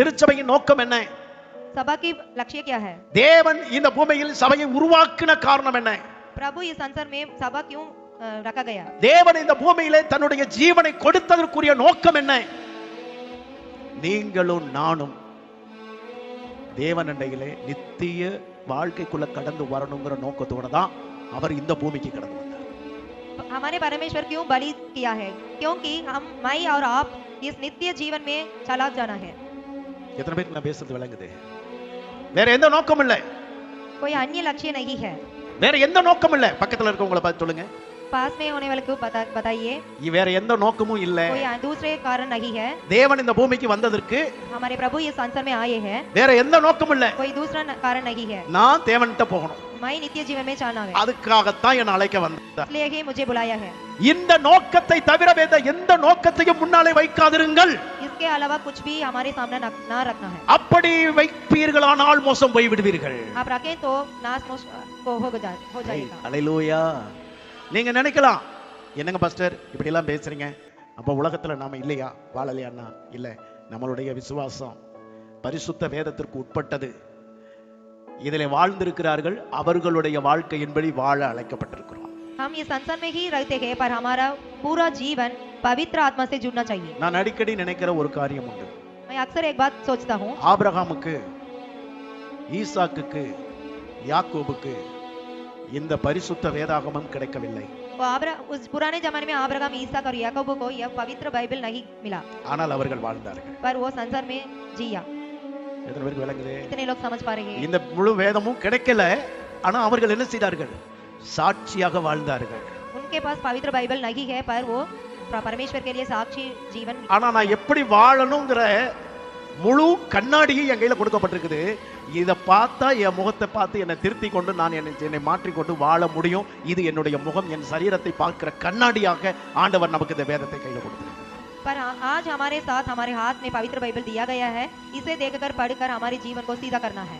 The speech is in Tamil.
திருச்சபையின் நோக்கம் என்ன? सभा की लक्ष्य क्या है? தேவன் இந்த பூமியில் சபையை உருவாக்கின காரணம் என்ன? प्रभु इस संसार में सभा क्यों रखा गया? தேவன் இந்த பூமியிலே தன்னுடைய ஜீவனை கொடுத்ததற்குரிய நோக்கம் என்ன? நீங்களும் நானும் தேவனண்டையிலே நித்திய வாழ்க்கைக்குள்ள கடந்து வரணுங்கிற நோக்கத்தோட தான் அவர் இந்த பூமிக்கு கடந்து வந்தார். हमारे परमेश्वर क्यों बलि किया है? क्योंकि हम मैं और आप इस नित्य जीवन में चला जाना है. எத்தனை பேருக்கு நான் பேசுறது விளங்குது? வேற எந்த நோக்கம் இல்லை. कोई अन्य लक्ष्य नहीं है. வேற எந்த நோக்கம் இல்லை. பக்கத்துல இருக்கவங்கள பார்த்து சொல்லுங்க. पास में होने वाले को बताइए. வேற எந்த நோக்கமும் இல்லை. कोई दूसरे कारण नहीं है. தேவன் இந்த பூமிக்கு வந்ததற்கு हमारे प्रभु इस संसार में आए हैं. வேற எந்த நோக்கமும் இல்லை. कोई दूसरा कारण नहीं है. நான் தேவன்கிட்ட போகணும். मैं नित्य जीवन में जाना है. அதுக்காகத்தான் என்னை அழைக்க வந்தார். इसलिए ही मुझे बुलाया है. இந்த நோக்கத்தை தவிர வேற எந்த நோக்கத்தையும் முன்னாலே வைக்காதிருங்கள். इसके अलावा कुछ भी हमारे सामने ना रखना है. அப்படி வைப்பீர்களானால் மோசம் போய் விடுவீர்கள். आप रखें तो नाश हो जाएगा. அல்லேலூயா. நீங்க நினைக்கலாம், என்னங்க பாஸ்டர் இப்படி எல்லாம் பேசுறீங்க, அப்ப உலகத்துல நாம இல்லையா, வாழலையான்னா? இல்ல, நம்மளுடைய விசுவாசம் பரிசுத்த வேதத்திற்கு உட்பட்டது. இதிலே வாழ்ந்திருக்கிறார்கள், அவர்களுடைய வாழ்க்கையின்படி வாழ அழைக்கப்பட்டிருக்கிறோம். हम इस संसार में ही रहते हैं, पर हमारा पूरा जीवन पवित्र आत्मा से जुड़ना चाहिए. நான் அடிக்கடி நினைக்கிற ஒரு காரியம் உண்டு. मैं अक्सर एक बात सोचता हूँ. ஆபிரகாமுக்கு, ஈசாக்குக்கு, யாக்கோபுக்கு இந்த பரிசுத்த வேதாகமம் கிடைக்கவில்லை. उस पुराने जमाने में अब्राहम, ईसाक और याकूब को यह पवित्र बाइबल नहीं मिला, ஆனால் அவர்கள் வாழ்ந்தார்கள். पर वो संसार में जिया. எத்தனை பேருக்கு விளங்குது? कितने लोग समझ पा रहे हैं? இந்த முழு வேதமும் கிடைக்கல, ஆனா அவர்கள் என்ன செய்தார்கள்? சாட்சியாக வாழ்ந்தார்கள். उनके पास पवित्र बाइबल नहीं है, पर वो परमेश्वर के लिए साक्षी जीवन. ஆனா நான் எப்படி வாழணுங்கிற முழு கண்ணாடியை என் கையில கொடுக்கப்பட்டிருக்குது. இதை பார்த்தா என் முகத்தை பார்த்து என்னை திருத்தி கொண்டு நான் என்னை மாற்றிக்கொண்டு வாழ முடியும். இது என்னுடைய முகம், என் சரீரத்தை பார்க்கிற கண்ணாடியாக ஆண்டவர் நமக்கு இந்த வேதத்தை கையில கொடுத்திருக்கிறார். पर आज हमारे साथ हमारे हाथ में पवित्र बाइबल दिया गया है. इसे देखकर पढ़कर हमारे जीवन को सीधा करना है.